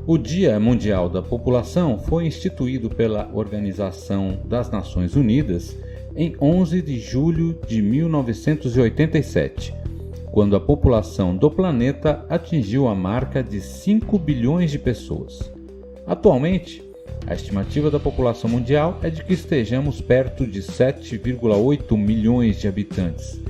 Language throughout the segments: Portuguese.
O Dia Mundial da População foi instituído pela Organização das Nações Unidas em 11 de julho de 1987, quando a população do planeta atingiu a marca de 5 bilhões de pessoas. Atualmente, a estimativa da população mundial é de que estejamos perto de 7,8 milhões de habitantes.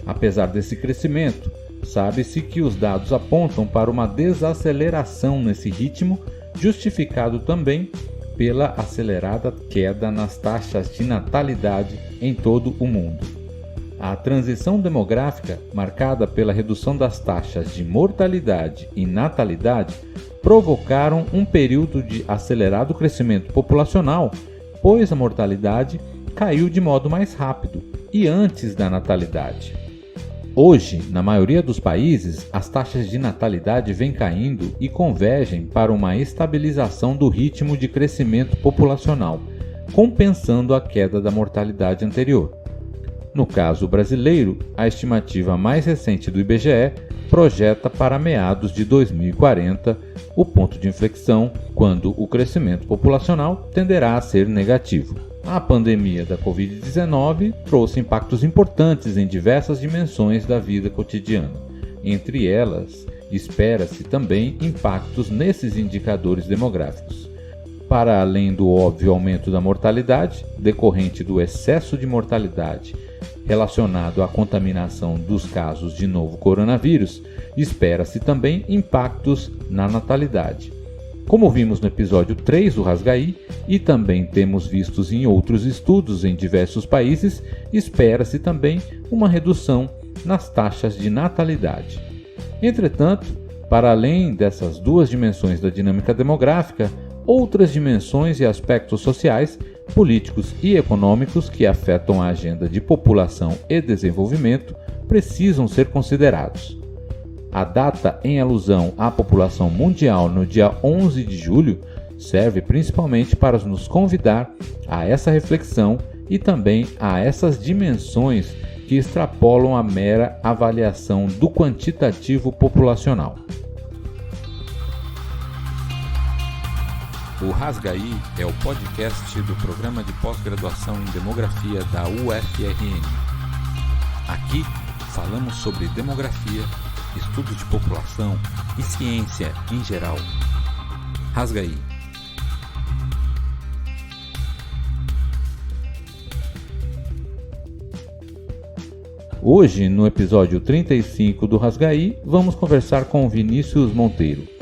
Apesar desse crescimento, sabe-se que os dados apontam para uma desaceleração nesse ritmo, justificado também pela acelerada queda nas taxas de natalidade em todo o mundo. A transição demográfica, marcada pela redução das taxas de mortalidade e natalidade, provocaram um período de acelerado crescimento populacional, pois a mortalidade caiu de modo mais rápido e antes da natalidade. Hoje, na maioria dos países, as taxas de natalidade vêm caindo e convergem para uma estabilização do ritmo de crescimento populacional, compensando a queda da mortalidade anterior. No caso brasileiro, a estimativa mais recente do IBGE projeta para meados de 2040 o ponto de inflexão, quando o crescimento populacional tenderá a ser negativo. A pandemia da Covid-19 trouxe impactos importantes em diversas dimensões da vida cotidiana. Entre elas, espera-se também impactos nesses indicadores demográficos. Para além do óbvio aumento da mortalidade, decorrente do excesso de mortalidade relacionado à contaminação dos casos de novo coronavírus, espera-se também impactos na natalidade. Como vimos no episódio 3 do Rasgaí, e também temos vistos em outros estudos em diversos países, espera-se também uma redução nas taxas de natalidade. Entretanto, para além dessas duas dimensões da dinâmica demográfica, outras dimensões e aspectos sociais, políticos e econômicos que afetam a agenda de população e desenvolvimento precisam ser considerados. A data em alusão à população mundial no dia 11 de julho serve principalmente para nos convidar a essa reflexão e também a essas dimensões que extrapolam a mera avaliação do quantitativo populacional. O Rasgaí é o podcast do Programa de Pós-Graduação em Demografia da UFRN. Aqui falamos sobre demografia, estudo de população e ciência em geral. Rasgaí. Hoje, no episódio 35 do Rasgaí, vamos conversar com Vinícius Monteiro.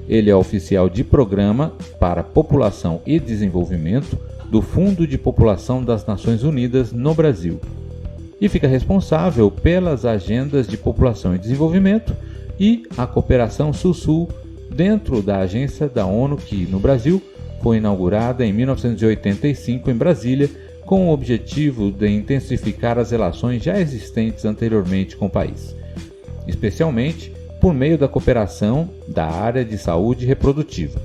Ele é oficial de programa para População e Desenvolvimento do Fundo de População das Nações Unidas no Brasil e fica responsável pelas agendas de população e desenvolvimento e a cooperação Sul-Sul dentro da agência da ONU que, no Brasil, foi inaugurada em 1985 em Brasília com o objetivo de intensificar as relações já existentes anteriormente com o país, especialmente por meio da cooperação da área de saúde reprodutiva.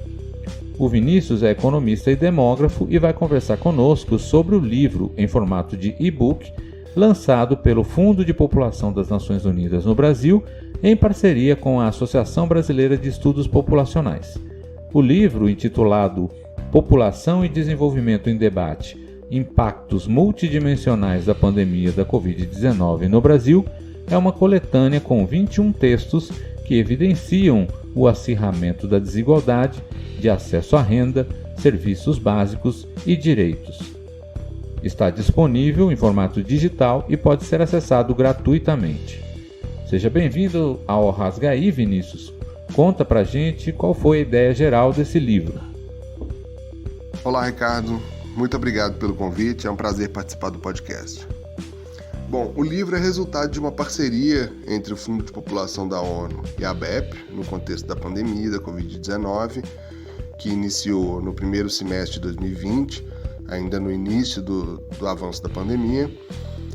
O Vinícius é economista e demógrafo e vai conversar conosco sobre o livro em formato de e-book lançado pelo Fundo de População das Nações Unidas no Brasil em parceria com a Associação Brasileira de Estudos Populacionais. O livro, intitulado População e Desenvolvimento em Debate: Impactos Multidimensionais da Pandemia da Covid-19 no Brasil, é uma coletânea com 21 textos que evidenciam o acirramento da desigualdade de acesso à renda, serviços básicos e direitos. Está disponível em formato digital e pode ser acessado gratuitamente. Seja bem-vindo ao Rasgaí, Vinícius. Conta pra gente qual foi a ideia geral desse livro. Olá, Ricardo. Muito obrigado pelo convite. É um prazer participar do podcast. Bom, o livro é resultado de uma parceria entre o Fundo de População da ONU e a ABEP, no contexto da pandemia da Covid-19, que iniciou no primeiro semestre de 2020, ainda no início do avanço da pandemia,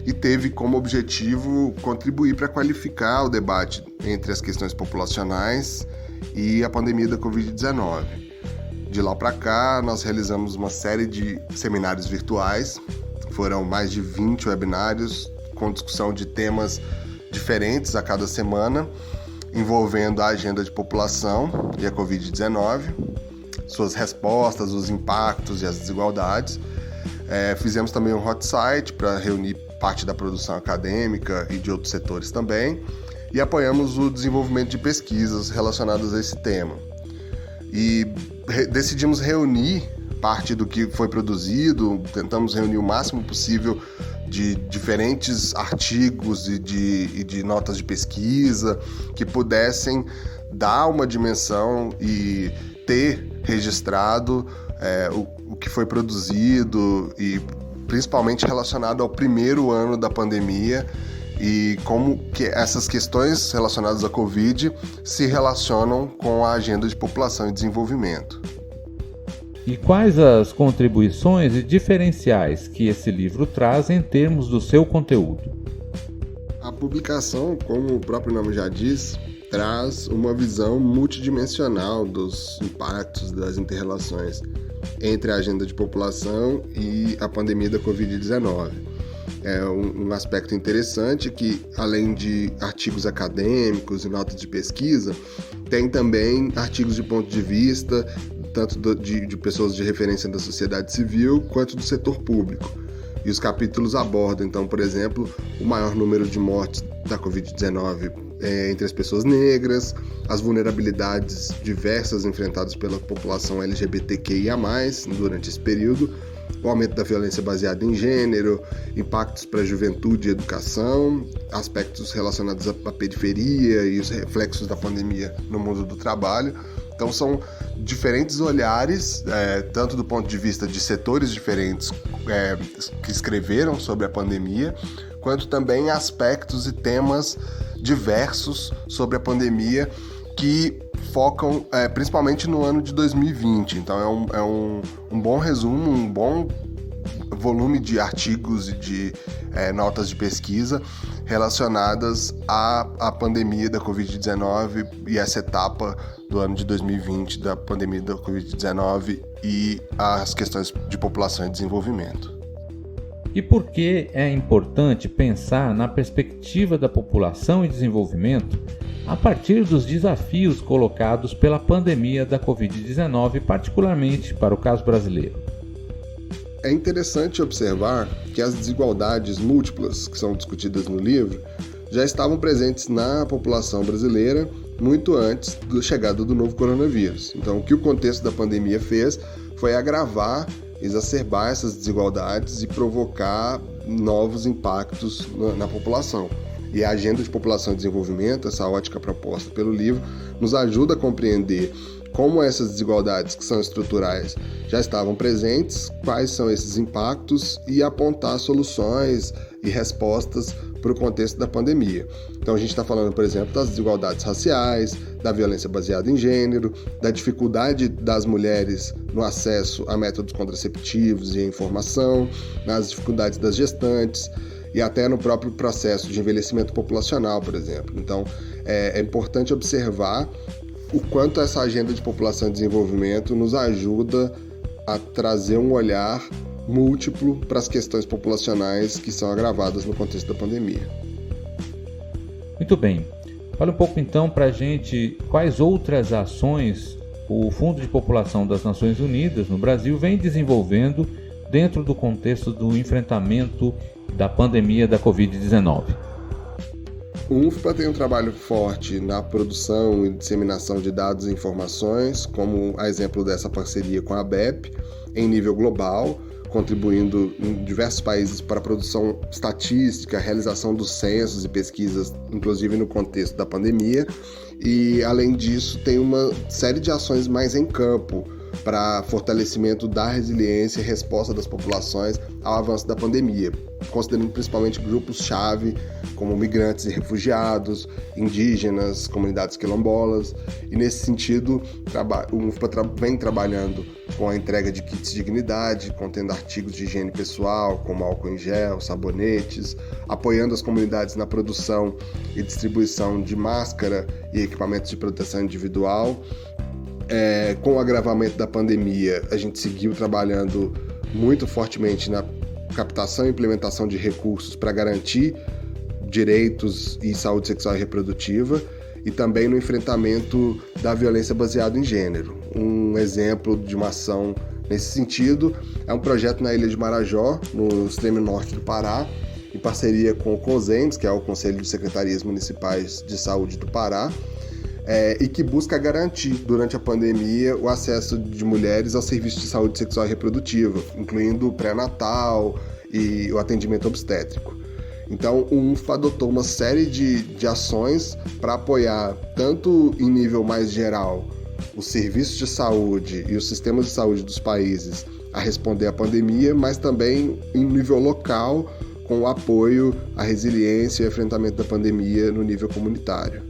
e teve como objetivo contribuir para qualificar o debate entre as questões populacionais e a pandemia da Covid-19. De lá para cá, nós realizamos uma série de seminários virtuais, foram mais de 20 webinários, com discussão de temas diferentes a cada semana, envolvendo a agenda de população e a Covid-19. suas respostas, os impactos e as desigualdades. Fizemos também um hot site para reunir parte da produção acadêmica e de outros setores também, e apoiamos o desenvolvimento de pesquisas relacionadas a esse tema. E decidimos reunir parte do que foi produzido, tentamos reunir o máximo possível de diferentes artigos e de notas de pesquisa que pudessem dar uma dimensão e ter registrado o que foi produzido, e principalmente relacionado ao primeiro ano da pandemia e como que essas questões relacionadas à Covid se relacionam com a agenda de população e desenvolvimento. E quais as contribuições e diferenciais que esse livro traz em termos do seu conteúdo? A publicação, como o próprio nome já diz, traz uma visão multidimensional dos impactos das interrelações entre a agenda de população e a pandemia da Covid-19. É um aspecto interessante que, além de artigos acadêmicos e notas de pesquisa, tem também artigos de ponto de vista, tanto de pessoas de referência da sociedade civil, quanto do setor público. E os capítulos abordam, então, por exemplo, o maior número de mortes da Covid-19 entre as pessoas negras, as vulnerabilidades diversas enfrentadas pela população LGBTQIA+, durante esse período, o aumento da violência baseada em gênero, impactos para a juventude e educação, aspectos relacionados à periferia e os reflexos da pandemia no mundo do trabalho. Então são diferentes olhares, tanto do ponto de vista de setores diferentes que escreveram sobre a pandemia, quanto também aspectos e temas diversos sobre a pandemia que focam principalmente no ano de 2020. Então é um bom resumo, um bom volume de artigos e de notas de pesquisa relacionadas à pandemia da Covid-19 e essa etapa do ano de 2020 da pandemia da Covid-19 e as questões de população e desenvolvimento. E por que é importante pensar na perspectiva da população e desenvolvimento a partir dos desafios colocados pela pandemia da Covid-19, particularmente para o caso brasileiro? É interessante observar que as desigualdades múltiplas que são discutidas no livro já estavam presentes na população brasileira muito antes da chegada do novo coronavírus. Então, o que o contexto da pandemia fez foi agravar, exacerbar essas desigualdades e provocar novos impactos na população. E a Agenda de População e Desenvolvimento, essa ótica proposta pelo livro, nos ajuda a compreender como essas desigualdades que são estruturais já estavam presentes, quais são esses impactos e apontar soluções e respostas para o contexto da pandemia. Então a gente está falando, por exemplo, das desigualdades raciais, da violência baseada em gênero, da dificuldade das mulheres no acesso a métodos contraceptivos e a informação, nas dificuldades das gestantes e até no próprio processo de envelhecimento populacional, por exemplo. Então é importante observar o quanto essa agenda de população e desenvolvimento nos ajuda a trazer um olhar múltiplo para as questões populacionais que são agravadas no contexto da pandemia. Muito bem. Fala um pouco então para a gente quais outras ações o Fundo de População das Nações Unidas no Brasil vem desenvolvendo dentro do contexto do enfrentamento da pandemia da Covid-19. O UNFPA tem um trabalho forte na produção e disseminação de dados e informações, como a exemplo dessa parceria com a ABEP, em nível global, contribuindo em diversos países para a produção estatística, a realização dos censos e pesquisas, inclusive no contexto da pandemia. E, além disso, tem uma série de ações mais em campo para fortalecimento da resiliência e resposta das populações ao avanço da pandemia, considerando principalmente grupos-chave como migrantes e refugiados, indígenas, comunidades quilombolas. E nesse sentido, o UNFPA vem trabalhando com a entrega de kits de dignidade, contendo artigos de higiene pessoal, como álcool em gel, sabonetes, apoiando as comunidades na produção e distribuição de máscara e equipamentos de proteção individual. Com o agravamento da pandemia, a gente seguiu trabalhando muito fortemente na captação e implementação de recursos para garantir direitos e saúde sexual e reprodutiva, e também no enfrentamento da violência baseada em gênero. um exemplo de uma ação nesse sentido é um projeto na Ilha de Marajó, no extremo norte do Pará, em parceria com o CONSEMS, que é o Conselho de Secretarias Municipais de Saúde do Pará, e que busca garantir, durante a pandemia, o acesso de mulheres ao serviço de saúde sexual e reprodutiva, incluindo o pré-natal e o atendimento obstétrico. Então, o UNFPA adotou uma série de ações para apoiar, tanto em nível mais geral, os serviços de saúde e os sistemas de saúde dos países a responder à pandemia, mas também em nível local, com o apoio à resiliência e enfrentamento da pandemia no nível comunitário.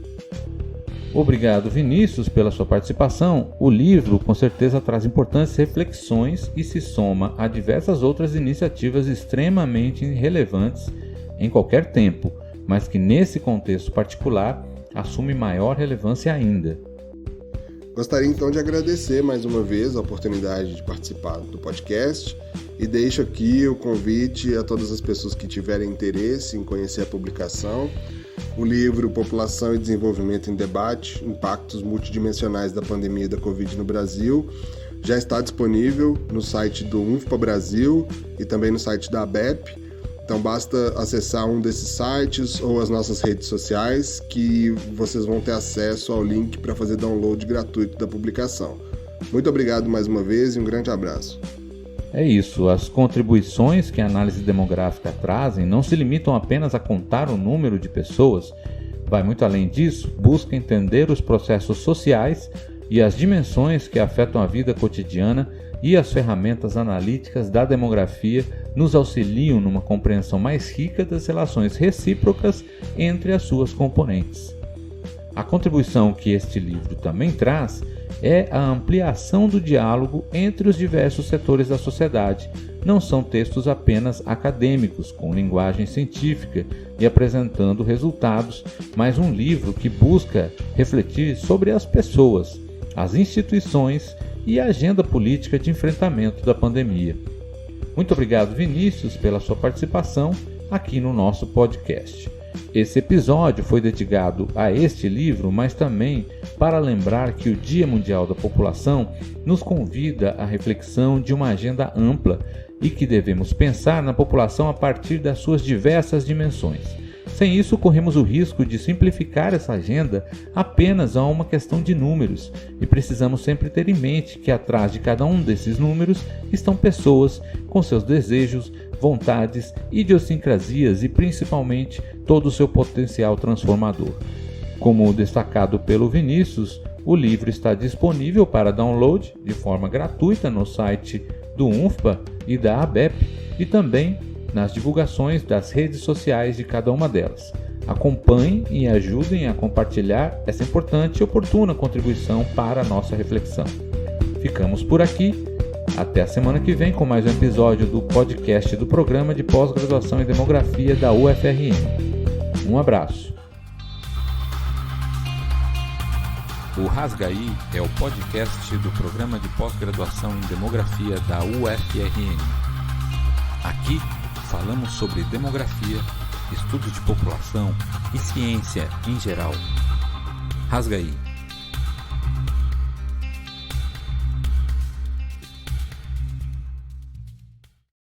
Obrigado, Vinícius, pela sua participação. O livro, com certeza, traz importantes reflexões e se soma a diversas outras iniciativas extremamente relevantes em qualquer tempo, mas que nesse contexto particular assume maior relevância ainda. Gostaria então de agradecer mais uma vez a oportunidade de participar do podcast e deixo aqui o convite a todas as pessoas que tiverem interesse em conhecer a publicação. O livro População e Desenvolvimento em Debate, Impactos Multidimensionais da Pandemia da Covid no Brasil, já está disponível no site do UNFPA Brasil e também no site da ABEP. Então basta acessar um desses sites ou as nossas redes sociais que vocês vão ter acesso ao link para fazer download gratuito da publicação. Muito obrigado mais uma vez e um grande abraço. É isso, as contribuições que a análise demográfica trazem não se limitam apenas a contar o número de pessoas, vai muito além disso, busca entender os processos sociais e as dimensões que afetam a vida cotidiana e as ferramentas analíticas da demografia nos auxiliam numa compreensão mais rica das relações recíprocas entre as suas componentes. A contribuição que este livro também traz é a ampliação do diálogo entre os diversos setores da sociedade. Não são textos apenas acadêmicos, com linguagem científica e apresentando resultados, mas um livro que busca refletir sobre as pessoas, as instituições e a agenda política de enfrentamento da pandemia. Muito obrigado, Vinícius, pela sua participação aqui no nosso podcast. Esse episódio foi dedicado a este livro, mas também para lembrar que o Dia Mundial da População nos convida à reflexão de uma agenda ampla e que devemos pensar na população a partir das suas diversas dimensões. Sem isso, corremos o risco de simplificar essa agenda apenas a uma questão de números, e precisamos sempre ter em mente que atrás de cada um desses números estão pessoas com seus desejos, vontades, idiosincrasias e principalmente todo o seu potencial transformador. Como destacado pelo Vinícius, o livro está disponível para download de forma gratuita no site do UNFPA e da ABEP e também nas divulgações das redes sociais de cada uma delas. Acompanhem e ajudem a compartilhar essa importante e oportuna contribuição para a nossa reflexão. Ficamos por aqui. Até a semana que vem com mais um episódio do podcast do Programa de Pós-Graduação em Demografia da UFRN. Um abraço. O Rasgaí é o podcast do Programa de Pós-Graduação em Demografia da UFRN. Aqui falamos sobre demografia, estudo de população e ciência em geral. Rasgaí.